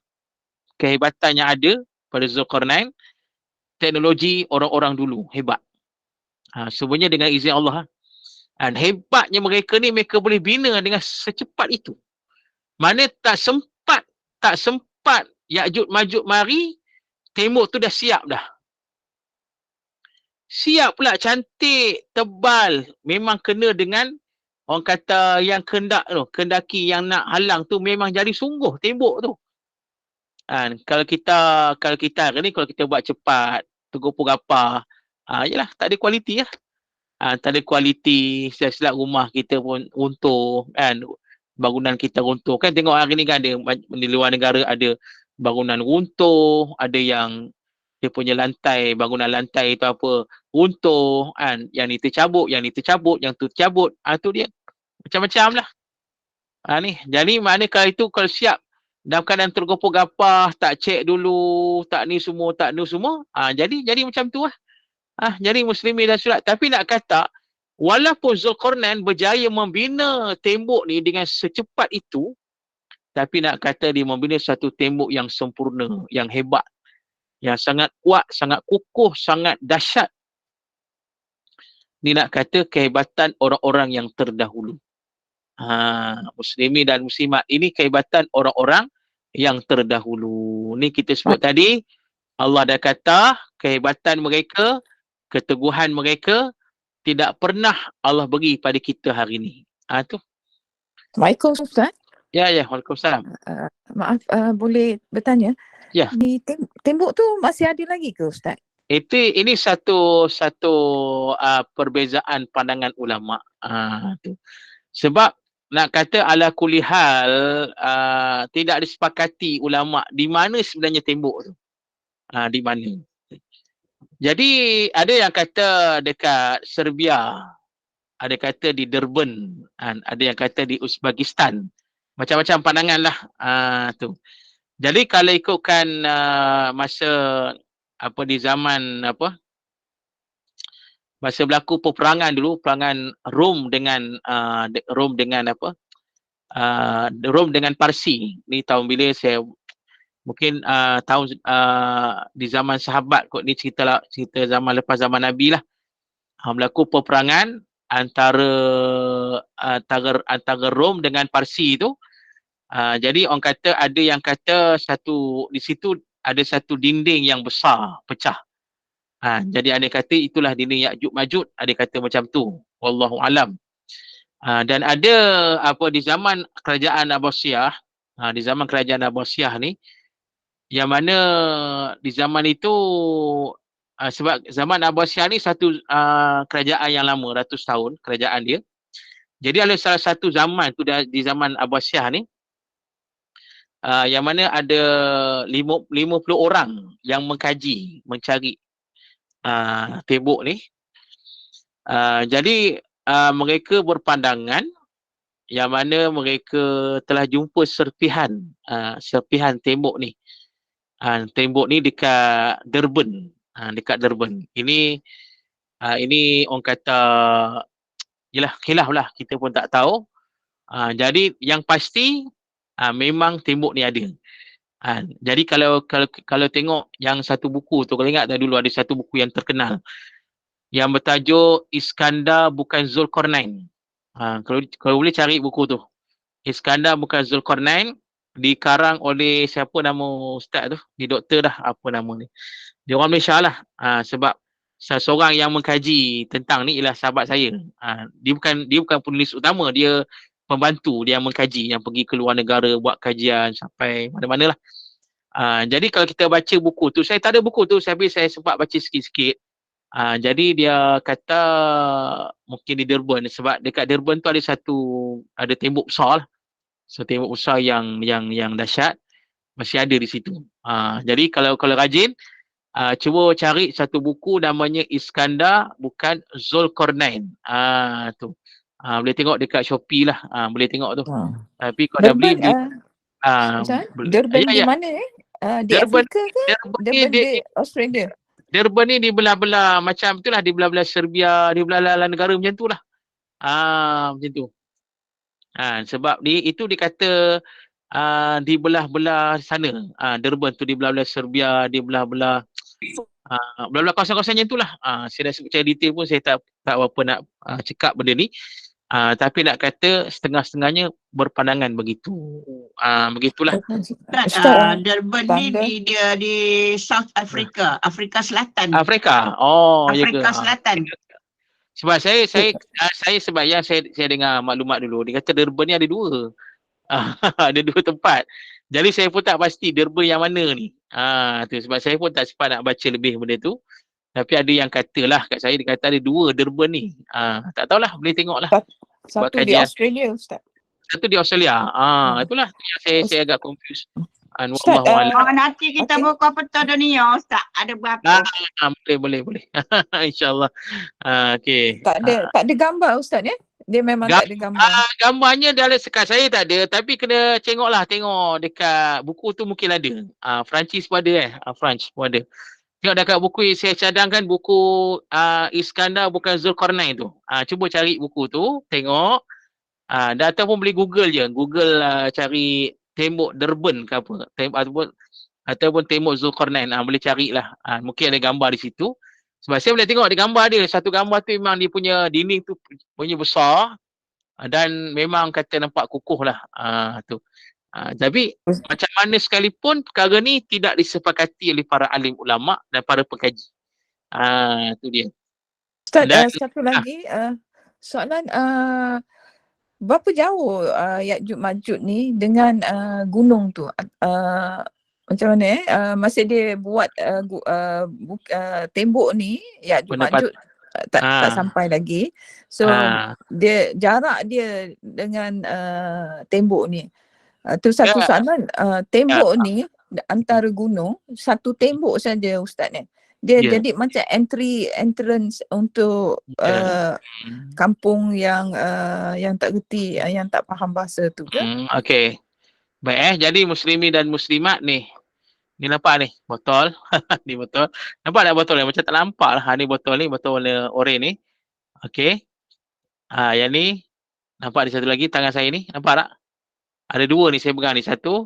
kehebatan yang ada pada Zulkarnain, teknologi orang-orang dulu hebat. Semuanya dengan izin Allah. Dan hebatnya mereka ni, mereka boleh bina dengan secepat itu. Mana tak sempat Ya'juj Ma'juj mari, tembok tu dah siap dah. Siap pula, cantik, tebal. Memang kena dengan orang kata yang kendaki yang nak halang tu memang jadi sungguh tembok tu. Kalau kita hari ni, kalau kita buat cepat, tergopoh gapah, yalah, tak ada kualiti lah. Tak ada kualiti, silap-silap rumah kita pun runtuh kan, bangunan kita runtuh kan. Tengok hari ni kan ada di luar negara ada bangunan runtuh, ada yang dia punya lantai, bangunan lantai tu apa, runtuh kan, yang ni tercabut, yang tu tercabut. Tu dia macam-macam lah. Ni jadi mana kalau siap dalam keadaan tergopoh gapah, tak cek dulu, tak ni semua, jadi macam tu lah. Jadi muslimin dan surat. Tapi nak kata, walaupun Zulkarnain berjaya membina tembok ni dengan secepat itu, tapi nak kata dia membina satu tembok yang sempurna, yang hebat, yang sangat kuat, sangat kukuh, sangat dahsyat. Ni nak kata kehebatan orang-orang yang terdahulu. Muslimin dan muslimat, ini kehebatan orang-orang yang terdahulu. Ni kita sebut tadi, Allah dah kata kehebatan mereka, keteguhan mereka tidak pernah Allah beri pada kita hari ni. Tu. Assalamualaikum Ustaz. Ya, Waalaikumsalam. Maaf, boleh bertanya? Ya. Di tembok tu masih ada lagi ke Ustaz? Ini satu perbezaan pandangan ulama. Tu. Sebab nak kata ala kulli hal, tidak disepakati ulama di mana sebenarnya tembok tu. Di mana. Jadi ada yang kata dekat Serbia, ada kata di Durban, ada yang kata di Uzbekistan. Macam-macam pandangan lah. Tu. Jadi kalau ikutkan masa di zaman masa berlaku peperangan dulu, peperangan Rom dengan Rom dengan Parsi. Ni tahun bila saya mungkin tahun di zaman sahabat kot, ni cerita zaman lepas zaman Nabi lah. Berlaku peperangan antara Rom dengan Parsi tu. Jadi orang kata, ada yang kata di situ ada satu dinding yang besar pecah. Jadi ada kata itulah dinding Ya'juj Ma'juj, ada kata macam tu. Wallahu alam. Dan ada di zaman kerajaan Abbasiyah, di zaman kerajaan Abbasiyah ni, yang mana di zaman itu sebab zaman Abbasiyah ni satu kerajaan yang lama, ratus tahun kerajaan dia. Jadi ada salah satu zaman tu di zaman Abbasiyah ni, yang mana ada 50 orang yang mencari tembok ni. Jadi mereka berpandangan yang mana mereka telah jumpa serpihan tembok ni. Tembok ni dekat Durban. Ini orang kata yalah, khilaf lah, kita pun tak tahu. Jadi yang pasti memang tembok ni ada. Jadi kalau tengok yang satu buku tu, kalau ingat dulu ada satu buku yang terkenal yang bertajuk Iskandar Bukan Zulkarnain. Kalau boleh cari buku tu. Iskandar Bukan Zulkarnain, dikarang oleh siapa nama ustaz tu? Di doktor dah, apa nama ni? Dia orang Malaysia lah. Sebab seorang yang mengkaji tentang ni ialah sahabat saya. Dia bukan penulis utama, dia pembantu dia yang mengkaji, yang pergi ke luar negara buat kajian sampai mana-mana lah. Jadi kalau kita baca buku tu, saya tak ada buku tu, tapi saya sempat baca sikit-sikit. Jadi dia kata mungkin di Durban, sebab dekat Durban tu ada tembok besar lah. So tembok besar yang dahsyat masih ada di situ. Jadi kalau rajin, cuba cari satu buku namanya Iskandar Bukan Zulkarnain. Tu. Boleh tengok dekat Shopee lah. Boleh tengok tu. Tapi kalau dah beli Durban di mana di Durban, Afrika ke? Durban di Australia? Durban ni di belah-belah macam itulah, di belah-belah Serbia, di belah-belah negara macam itulah. Macam tu. Sebab itu dikata di belah-belah sana. Durban tu di belah-belah Serbia, di belah-belah belah-belah kawasan-kawasan macam itulah. Saya dah sebut secara detail pun saya tak berapa nak cakap benda ni. Tapi nak kata setengah-setengahnya berpandangan begitu. Begitulah. Ustaz, Durban ni dia di South Africa, Afrika Selatan. Afrika. Oh, Afrika ya ke? Selatan. Sebab saya sebab yang saya dengar maklumat dulu, dia kata Durban ni ada dua. Ada dua tempat. Jadi saya pun tak pasti Durban yang mana ni. Tu sebab saya pun tak sempat nak baca lebih benda tu. Tapi ada yang katalah kat saya, dia kata ada dua Durban ni. Tak tahulah, boleh tengoklah. Satu di Australia, Ustaz. Satu di Australia. Itulah yang saya agak confused. Ustaz, Nanti kita buka peta dunia, Ustaz. Ada berapa? Boleh. InsyaAllah. Okey. Tak ada gambar, Ustaz ya? Dia memang tak ada gambar. Gambarnya dalam sekat saya tak ada, tapi kena tengok dekat buku tu mungkin ada. Francis pun ada France pun ada. Tengok dekat buku saya cadangkan buku Iskandar bukan Zulkarnain tu. Cuba cari buku tu, tengok. Dan ataupun boleh Google je. Google cari tembok Durban ke apa. Ataupun tembok Zulkarnain. Boleh carilah. Mungkin ada gambar di situ. Sebab saya boleh tengok ada gambar dia. Satu gambar tu memang dia punya dinding tu punya besar. Dan memang kata nampak kukuh lah. Tu. Tapi macam mana sekalipun perkara ni tidak disepakati oleh para alim ulama' dan para pengkaji. Tu dia. Ustaz, satu lagi soalan, berapa jauh Ya'juj Ma'juj ni dengan gunung tu? Macam mana masa dia buat tembok ni Ya'juj Ma'juj tak sampai lagi. So dia jarak dia dengan tembok ni. Tu satu soalan, tembok ni antara gunung, satu tembok saja Ustaz ni. Dia jadi macam entrance untuk kampung yang tak reti, yang tak faham bahasa tu ke? Okey. Baik jadi muslimin dan muslimat ni. Ni nampak ni, botol. Ni botol. Nampak tak botol ni? Macam tak nampak lah. Ni botol warna oranye ni. Okey. Yang ni nampak ada satu lagi tangan saya ni. Nampak tak? Ada dua ni saya pegang ni. Satu.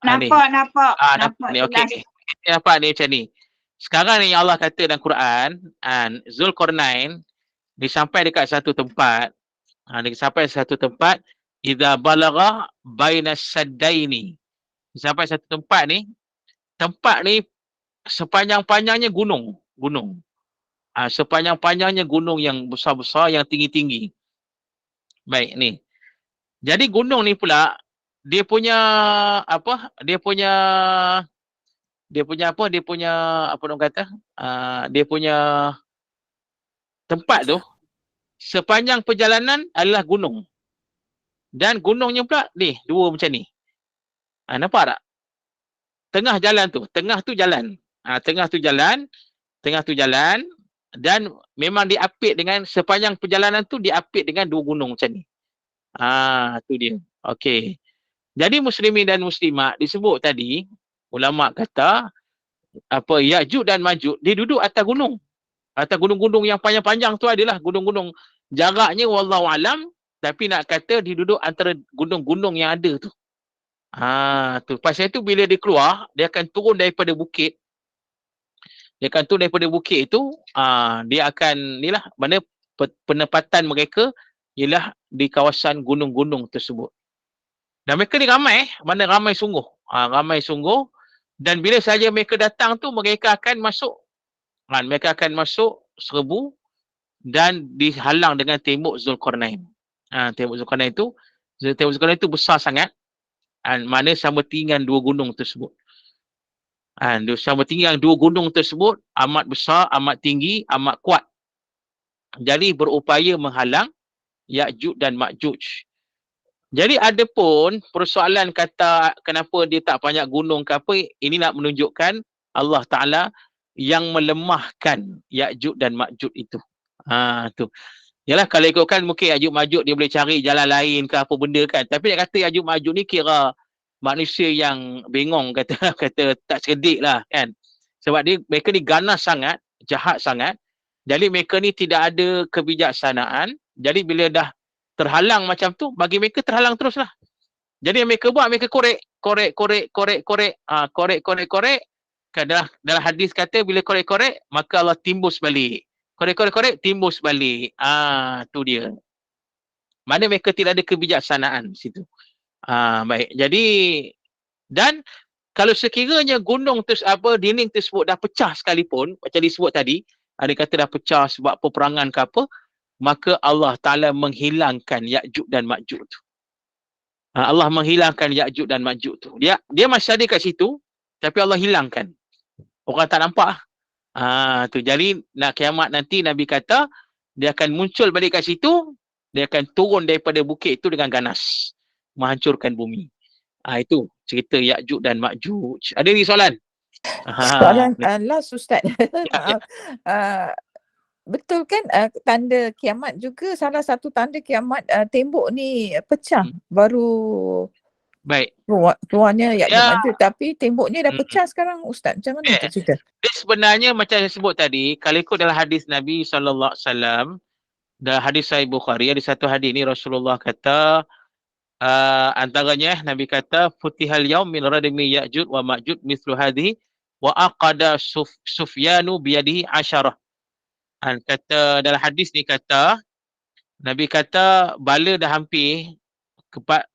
Nampak. Ni okey. Nampak ni macam ni. Sekarang ni Allah kata dalam Quran, Zulkarnain dia sampai dekat satu tempat. Dia sampai satu tempat, idza balagha bainas saddaini. Sampai satu tempat ni sepanjang-panjangnya gunung. Sepanjang-panjangnya gunung yang besar-besar, yang tinggi-tinggi. Baik ni. Jadi gunung ni pula dia punya tempat tu sepanjang perjalanan adalah gunung. Dan gunungnya pula ni dua macam ni. Nampak tak? Tengah tu jalan dan memang diapit dengan sepanjang perjalanan tu diapit dengan dua gunung macam ni. Tu dia. Okey. Jadi muslimin dan muslimat disebut tadi, ulama kata Ya'juj dan Ma'juj dia duduk atas gunung. Atas gunung-gunung yang panjang-panjang tu adalah gunung-gunung. Jaraknya wallahu alam, tapi nak kata dia duduk antara gunung-gunung yang ada tu. Tu. Pasal itu bila dia keluar, dia akan turun daripada bukit. Dia akan inilah mana penempatan mereka ialah di kawasan gunung-gunung tersebut. Dan mereka ni ramai, ramai sungguh. Dan bila saja mereka datang tu, mereka akan masuk. Mereka akan masuk serbu dan dihalang dengan tembok Zulkarnain. Tembok Zulkarnain itu besar sangat. Mana sama tinggi dengan dua gunung tersebut. Sama tinggi dengan dua gunung tersebut, amat besar, amat tinggi, amat kuat. Jadi berupaya menghalang Ya'juj dan Ma'juj. Jadi ada pun persoalan kata kenapa dia tak banyak gunung ke apa, ini nak menunjukkan Allah Ta'ala yang melemahkan Ya'juj dan Ma'juj itu. Tu. Yalah kalau ikutkan mungkin Ya'juj Ma'juj dia boleh cari jalan lain ke apa benda kan. Tapi nak kata Ya'juj Ma'juj ni kira manusia yang bengong kata tak cerdik lah kan. Sebab mereka ni ganas sangat, jahat sangat. Jadi mereka ni tidak ada kebijaksanaan. Jadi bila dah terhalang macam tu, bagi mereka terhalang teruslah. Jadi yang mereka buat, mereka korek. Dalam hadis kata bila korek-korek, maka Allah timbus balik. Korek, timbus balik. Tu dia. Mana mereka tidak ada kebijaksanaan situ. Baik. Jadi, dan kalau sekiranya dinding tersebut dah pecah sekalipun, macam disebut tadi, ada kata dah pecah sebab peperangan ke apa, maka Allah Ta'ala menghilangkan Ya'juj dan Ma'juj tu. Allah menghilangkan Ya'juj dan Ma'juj tu. Dia masih ada kat situ, tapi Allah hilangkan. Orang tak nampak. Tu. Jadi nak kiamat nanti Nabi kata, dia akan muncul balik kat situ, dia akan turun daripada bukit itu dengan ganas. Menghancurkan bumi. Itu cerita Ya'juj dan Ma'juj. Ada ni soalan? Soalan last Ustaz. Maaf. Betul kan tanda kiamat juga, salah satu tanda kiamat tembok ni pecah baru baik keluarnya Ya'juj Ma'juj, tapi temboknya dah pecah sekarang Ustaz. Macam mana tu cerita? Dia sebenarnya macam saya sebut tadi, kalau ikut dalam hadis Nabi SAW, dalam hadis Sahih Bukhari, ada satu hadis ni Rasulullah kata, antaranya Nabi kata, futihal yaum min radmi Ya'juj wa Ma'juj mislu hadhihi wa aqada Sufyanu biyadihi asyarah. Kata dalam hadis ni kata, Nabi kata bala dah hampir,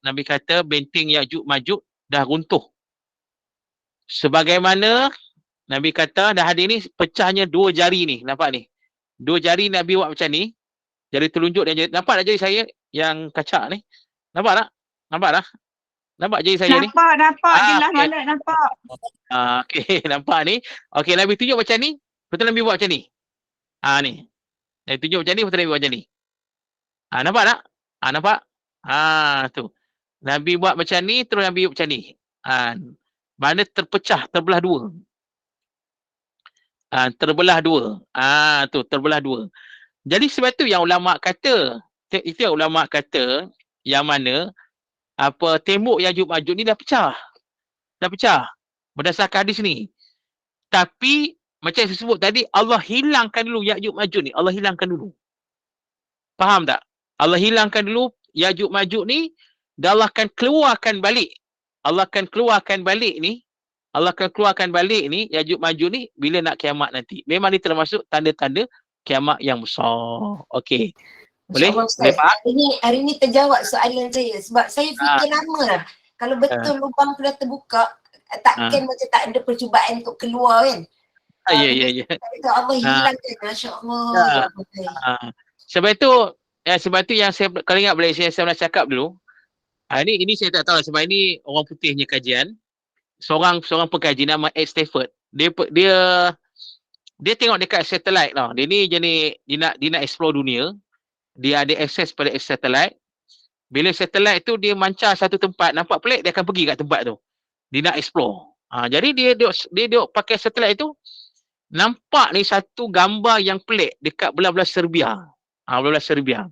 Nabi kata benteng Ya'juj Ma'juj dah runtuh. Sebagaimana Nabi kata dah hadis ni pecahnya 2 jari ni, nampak ni. 2 jari Nabi buat macam ni. Jari telunjuk dan jari, nampak tak jari saya yang kacak ni? Nampak tak? Nampak tak? Nampak jari saya ni? Nampak jelas Malak nampak. Okey, nampak ni. Okey, Nabi tunjuk macam ni, betul Nabi buat macam ni. Ni. Nabi tunjuk macam ni, betul Nabi buat macam ni. Nampak tak? Nampak? Tu. Nabi buat macam ni, terus Nabi buat macam ni. Mana terpecah, terbelah 2. Terbelah 2. Tu, terbelah 2. Jadi sebab tu yang ulama kata, itu yang ulama kata, yang mana tembok Ya'juj Ma'juj ni dah pecah. Dah pecah. Berdasarkan hadis ni. Tapi macam yang saya sebut tadi, Allah hilangkan dulu Ya'juj Ma'juj ni. Allah hilangkan dulu. Faham tak? Allah hilangkan dulu Ya'juj Ma'juj ni, dan Allah akan keluarkan balik. Allah akan keluarkan balik ni. Allah akan keluarkan balik ni, Ya'juj Ma'juj ni, bila nak kiamat nanti. Memang ni termasuk tanda-tanda kiamat yang besar. Okey. Boleh? Hari ni terjawab soalan saya. Sebab saya fikir lama lah. Kalau betul lubang tu dah terbuka, takkan macam tak ada percubaan untuk keluar kan? Ya. Allah hilangkan. Masya Allah. Sebab tu yang saya, kalau ingat boleh saya nak cakap dulu. Ini saya tak tahu sebab ini orang putihnya kajian. Seorang pengkaji nama Ed Stafford. Dia tengok dekat satelit tau. Dia ni jenis dia nak explore dunia. Dia ada akses pada satelit. Bila satelit tu dia mancar satu tempat, nampak pelik, dia akan pergi kat tempat tu. Dia nak explore. Jadi dia duduk pakai satelit tu, nampak ni satu gambar yang pelik dekat belah-belah Serbia. Belah-belah Serbia.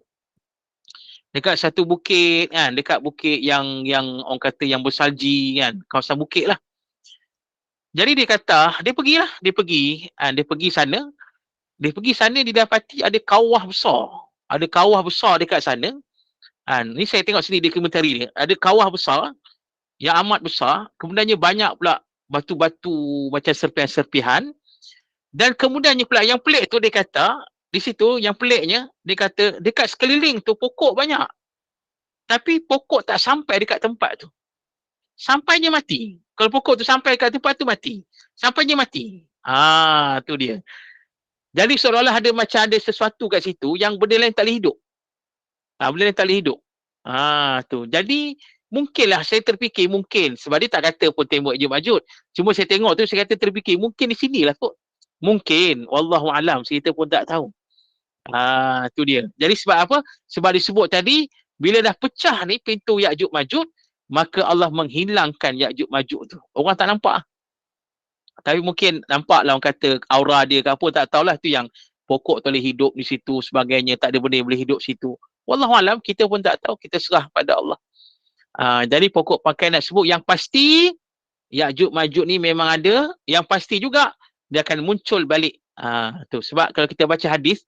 Dekat satu bukit kan, dekat bukit yang orang kata yang bersalji kan, kawasan bukit lah. Jadi dia kata, dia pergi sana. Dia pergi sana, dia dapati ada kawah besar. Ada kawah besar dekat sana. Ni saya tengok sini dokumentari ni. Ada kawah besar yang amat besar. Kemudiannya banyak pula batu-batu macam serpihan-serpihan. Dan kemudiannya pula yang pelik tu dia kata, di situ yang peliknya, dia kata dekat sekeliling tu pokok banyak. Tapi pokok tak sampai dekat tempat tu. Sampainya mati. Kalau pokok tu sampai dekat tempat tu mati. Sampainya mati. Tu dia. Jadi seolah-olah ada sesuatu kat situ yang benda lain tak boleh hidup. Benda lain tak boleh hidup. Tu. Jadi mungkinlah saya terfikir, mungkin sebab dia tak kata pun tembok Ya'juj Ma'juj. Cuma saya tengok tu saya kata terfikir mungkin di sinilah kot. Mungkin, wallahu alam, kita pun tak tahu. Tu dia. Jadi sebab apa? Sebab disebut tadi, bila dah pecah ni pintu Ya'juj Ma'juj, maka Allah menghilangkan Ya'juj Ma'juj tu. Orang tak nampak. Tapi mungkin nampaklah orang kata aura dia ke apa, tak tahulah tu yang pokok tak boleh hidup di situ, sebagainya, tak ada benda yang boleh hidup situ. Wallahu alam, kita pun tak tahu, kita serah pada Allah. Jadi pokok pakaian nak sebut, yang pasti Ya'juj Ma'juj ni memang ada, yang pasti juga dia akan muncul balik. Tu. Sebab kalau kita baca hadis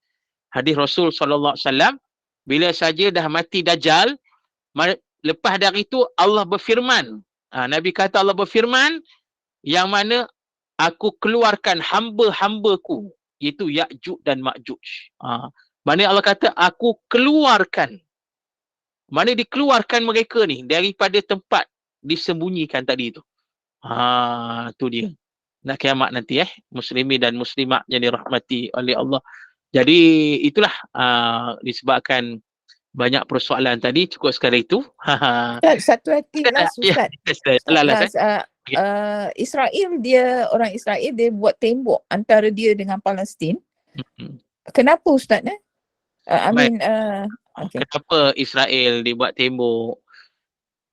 Rasul SAW, bila saja dah mati Dajjal, lepas dari itu Allah berfirman. Nabi kata Allah berfirman yang mana aku keluarkan hamba-hambaku, iaitu Ya'juj dan Ma'juj. Mana Allah kata aku keluarkan. Mana dikeluarkan mereka ni daripada tempat disembunyikan tadi tu. Tu dia. Nak kiamat nanti muslimin dan muslimat yang dirahmati oleh Allah. Jadi itulah disebabkan banyak persoalan tadi, cukup sekali itu. Satu hati lah Ustaz. Israel orang Israel dia buat tembok antara dia dengan Palestin. Kenapa Ustaz okay. Kenapa Israel dibuat tembok?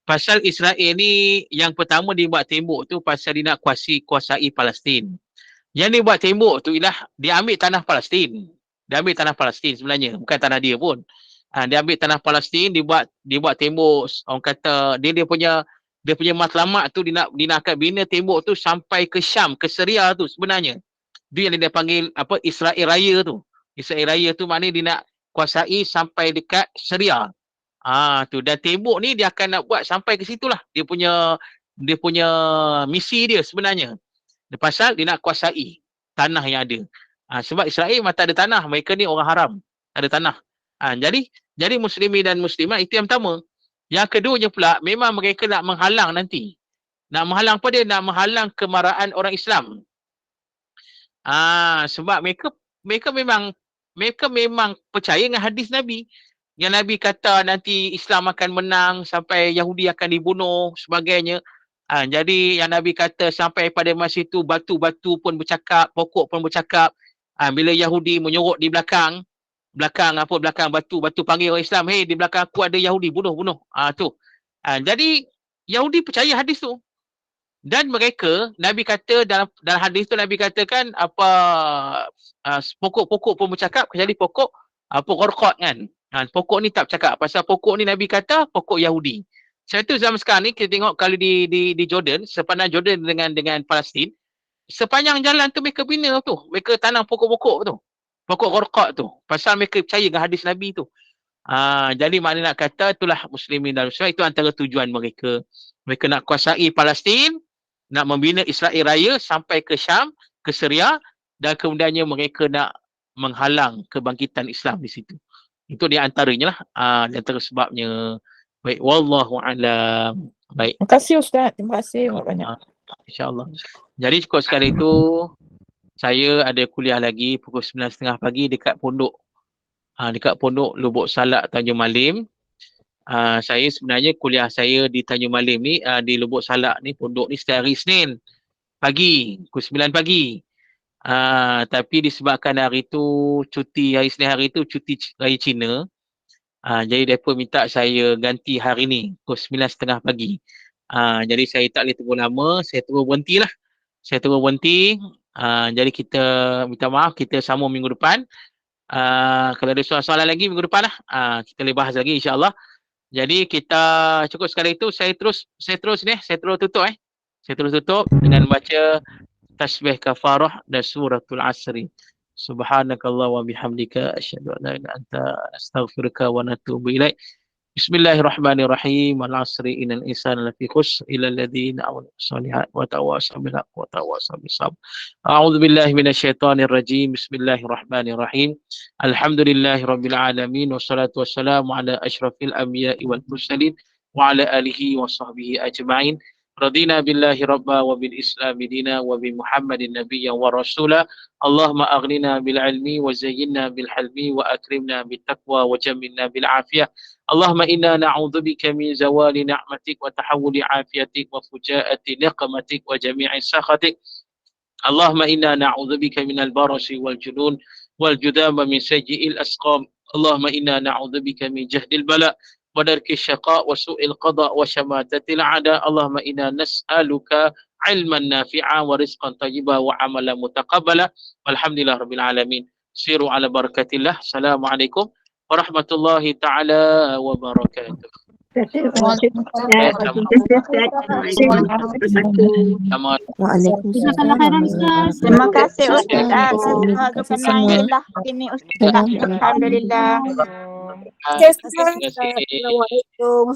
Pasal Israel ni yang pertama dia buat tembok tu pasal dia nak kuasai Palestin. Yang dia buat tembok tu ialah dia ambil tanah Palestin. Dia ambil tanah Palestin sebenarnya, bukan tanah dia pun. Dia ambil tanah Palestin, dia buat tembok. Orang kata dia punya matlamat tu dia nak akan bina tembok tu sampai ke Syam, ke Syria tu sebenarnya. Dia yang dia panggil Israel Raya tu. Israel Raya tu maknanya dia nak kuasai sampai dekat Syria. Tu dan tembok ni dia akan nak buat sampai ke situlah. Dia punya misi dia sebenarnya. Pasal dia nak kuasai tanah yang ada. Sebab Israel memang tak ada tanah, mereka ni orang haram, tak ada tanah. Jadi muslimin dan muslimat itu yang pertama. Yang keduanya pula memang mereka nak menghalang nanti. Nak menghalang apa dia? Nak menghalang kemarahan orang Islam. Sebab mereka memang percaya dengan hadis Nabi. Yang Nabi kata nanti Islam akan menang sampai Yahudi akan dibunuh sebagainya. Jadi yang Nabi kata sampai pada masa itu batu-batu pun bercakap, pokok pun bercakap. Bila Yahudi menyorok di belakang batu panggil orang Islam, hey di belakang aku ada Yahudi, bunuh. Tu. Jadi Yahudi percaya hadis tu. Dan mereka, Nabi kata dalam hadis tu Nabi katakan pokok-pokok pun bercakap kecuali pokok Gharqad kan. Pokok ni tak bercakap. Pasal pokok ni Nabi kata pokok Yahudi. Sebab tu zaman sekarang ni kita tengok kalau di Jordan, sepanjang Jordan dengan Palestin, sepanjang jalan tu mereka bina tu. Mereka tanam pokok-pokok tu. Pokok Gharqad tu. Pasal mereka percaya dengan hadis Nabi tu. Jadi maknanya nak kata itulah muslimin dan muslimat, itu antara tujuan mereka. Mereka nak kuasai Palestin, nak membina Israel Raya sampai ke Syam, ke Syria, dan kemudiannya mereka nak menghalang kebangkitan Islam di situ. Itu di antaranya lah. Di antara sebabnya. Baik, wallahu a'lam. Baik. Terima kasih Ustaz. Terima kasih banyak. InsyaAllah. Jadi cukup sekali itu, saya ada kuliah lagi pukul 9.30 pagi dekat pondok. Dekat pondok Lubuk Salak Tanjung Malim. Saya sebenarnya kuliah saya di Tanjung Malim ni, di Lubuk Salak ni, pondok ni setiap hari Isnin pagi, pukul 9 pagi. Tapi disebabkan hari tu cuti, hari Isnin hari tu cuti raya Cina. Jadi mereka minta saya ganti hari ni pukul 9.30 pagi. Jadi saya tak boleh tunggu lama, saya terus berhenti lah. Jadi kita minta maaf, kita sambung minggu depan. Kalau ada soalan lagi minggu depan lah, kita boleh bahas lagi insyaAllah. Jadi kita cukup sekali itu, saya terus tutup Saya terus tutup dengan baca tasbih kafarah dan suratul asri. Subhanakallah wa bihamdika asyhadu an la ilaha illa anta astaghfiruka wa natubu ilaik. Bismillahirrahmanirrahim. Al-asri innal insana lafi khusr illa alladhina amanu shalihat wa tawasaw bil haqqi wa tawasaw bis sabr. A'udzu billahi minasyaitonir rajim. Bismillahirrahmanirrahim. Alhamdulillahirabbil alamin wassalatu wassalamu ala asyrafil anbiya'i wal mursalin wa ala alihi wa sahbihi ajma'in. Radina billahi rabba wa bil islami dina wa bi muhammadin nabiyyan wa rasula. Allahumma aghnina bil ilmi wa zayyinna bil halmi wa akrimna bit taqwa wa jammilna bil afiyah. Allahumma inna na'udzubika min zawali ni'matik wa tahawuli afiyatik wa fujaati niqmatik wa jami'i sakhatik. Allahumma inna na'udzubika min al-barasi wal junun wal judama min sayyi'il asqam. Allahumma inna na'udzubika min jahdil bala wa darki syaqa wa su'il qada wa syamatatil a'da. Allahumma inna nas'aluka ilman nafi'a wa rizqan tayyiba wa amalan mutaqabbala. Walhamdulillah rabbil alamin. Siru ala barakatillah. Assalamualaikum warahmatullahi ta'ala wabarakatuh. Terima kasih Ustaz atas kepenangan ini Ustaz. Alhamdulillah. Assalamualaikum.